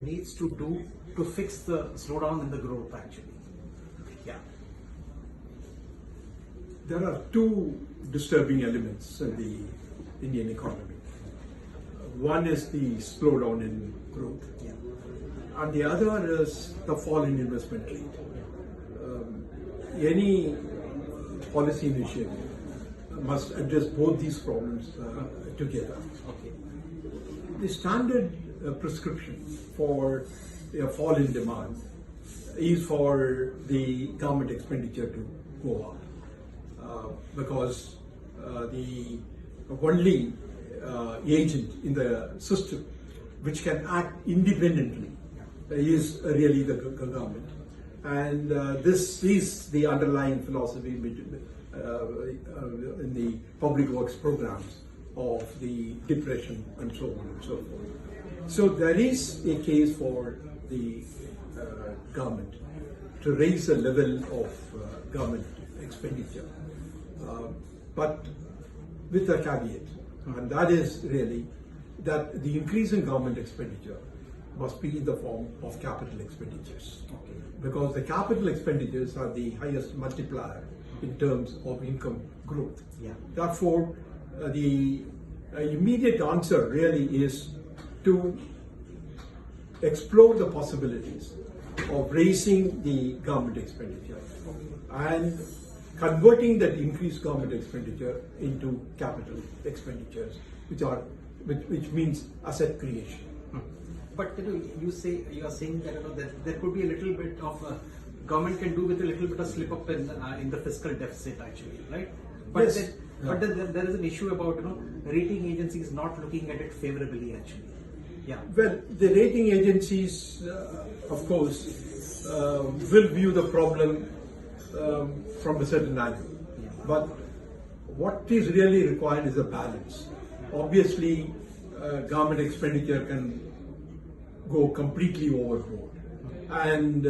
needs to do to fix the slowdown in the growth actually? Yeah. There are two disturbing elements in the Indian economy. One is the slowdown in growth, Yeah. and the other is the fall in investment rate. Any policy initiative must address both these problems together. Okay. The standard prescription for a fall in demand is for the government expenditure to go up because the only agent in the system which can act independently is really the government. And this is the underlying philosophy in the public works programs of the depression and so on and so forth. So there is a case for the government to raise the level of government expenditure, but with a caveat, and that is really that the increase in government expenditure must be in the form of capital expenditures. Okay. Because the capital expenditures are the highest multiplier in terms of income growth. Yeah. Therefore, the immediate answer really is to explore the possibilities of raising the government expenditure and converting that increased government expenditure into capital expenditures, which means asset creation. But you are saying that that there could be a little bit of government can do with a little bit of slip up in the fiscal deficit actually, right? But Yes. then there is an issue about rating agencies not looking at it favorably actually. Yeah. Well, the rating agencies, of course, will view the problem from a certain angle. Yeah. But what is really required is a balance. Obviously, government expenditure can go completely overboard and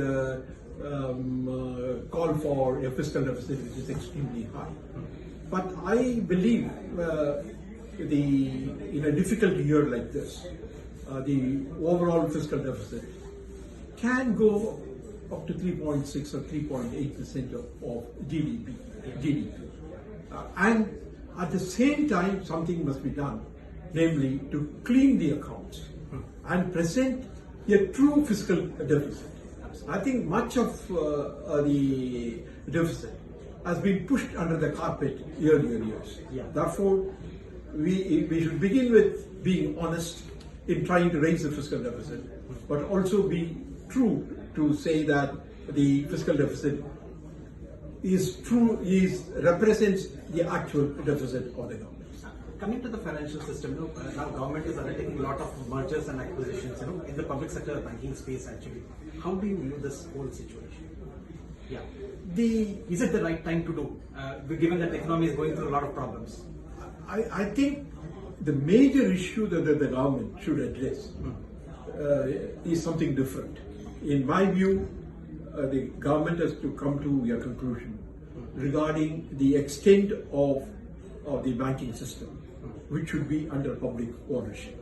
call for a fiscal deficit which is extremely high. But I believe in a difficult year like this, the overall fiscal deficit can go up to 3.6 or 3.8% of GDP. And at the same time, something must be done, namely to clean the accounts and present a true fiscal deficit. I think much of the deficit has been pushed under the carpet earlier years. Yeah. Therefore, we should begin with being honest in trying to raise the fiscal deficit, but also be true to say that the fiscal deficit represents the actual deficit of the government. Coming to the financial system, now government is undertaking a lot of mergers and acquisitions, in the public sector banking space actually. How do you view this whole situation? Yeah. Is it the right time to do, given that the economy is going through a lot of problems? I think the major issue that the government should address is something different. In my view, the government has to come to a conclusion regarding the extent of the banking system, which should be under public ownership.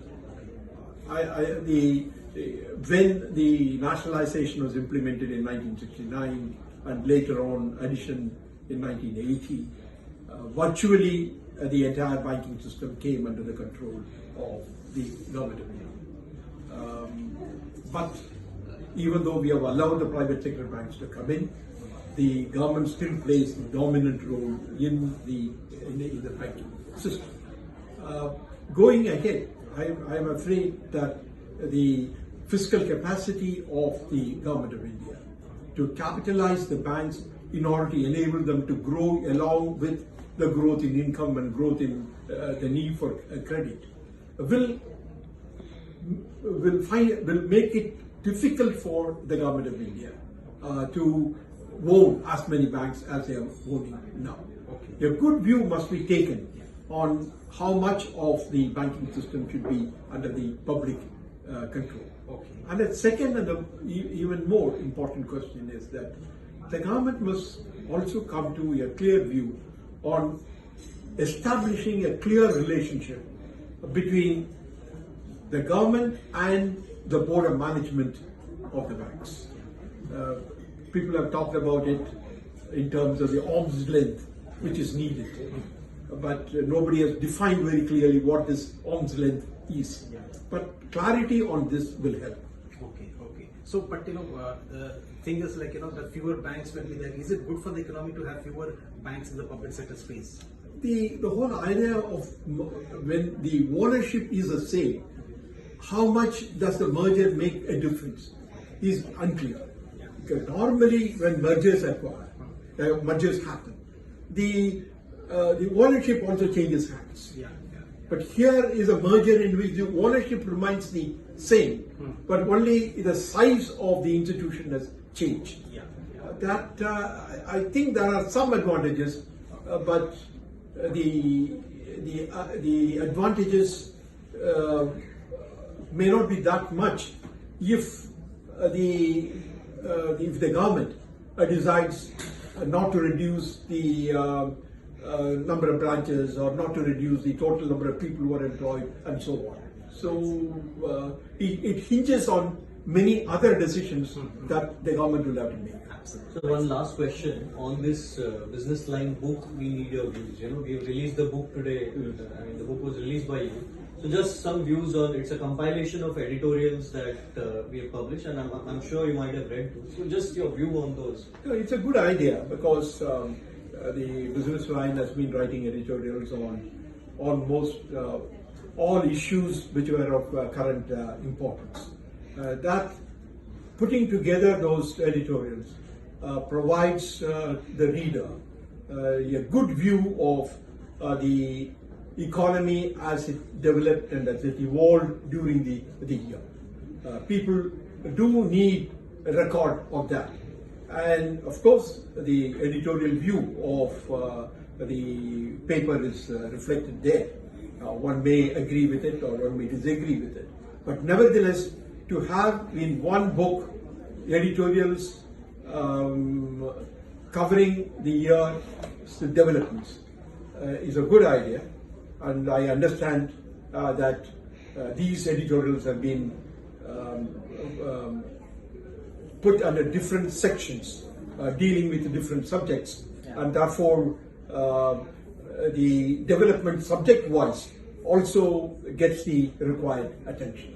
When the nationalization was implemented in 1969 and later on addition in 1980, virtually the entire banking system came under the control of the government of India. But even though we have allowed the private sector banks to come in, the government still plays a dominant role in the banking system. Going ahead, I am afraid that the fiscal capacity of the government of India to capitalize the banks in order to enable them to grow along with the growth in income and growth in the need for credit will make it difficult for the government of India to own as many banks as they are owning now. Okay. A good view must be taken on how much of the banking system should be under the public control. Okay. And the second and the even more important question is that the government must also come to a clear view on establishing a clear relationship between the government and the board of management of the banks. People have talked about it in terms of the arm's length which is needed, but nobody has defined very clearly what this arm's length is. Yeah. But clarity on this will help. Okay, okay. So, but the thing is like, the fewer banks will be there. Is it good for the economy to have fewer banks in the public sector space? The whole idea of when the ownership is the same, how much does the merger make a difference is unclear. Because normally when mergers happen, the ownership also changes hands. Yeah. But here is a merger in which the ownership remains the same, but only the size of the institution has changed. Yeah. I think there are some advantages, but the advantages may not be that much if the government decides not to reduce the number of branches or not to reduce the total number of people who are employed and so on. So it hinges on many other decisions that the government will have to make. Absolutely. So one last question on this business line book. We need your views. We have released the book today. I mean, the book was released by you. So just some views on. It's a compilation of editorials that we have published, and I'm sure you might have read too. So just your view on those. It's a good idea because the business line has been writing editorials on almost all issues which were of current importance. That putting together those editorials provides the reader a good view of the economy as it developed and as it evolved during the year. People do need a record of that. And of course, the editorial view of the paper is reflected there. One may agree with it or one may disagree with it. But nevertheless, to have in one book editorials covering the year's developments is a good idea. And I understand that these editorials have been put under different sections dealing with different subjects, and therefore the development subject-wise also gets the required attention.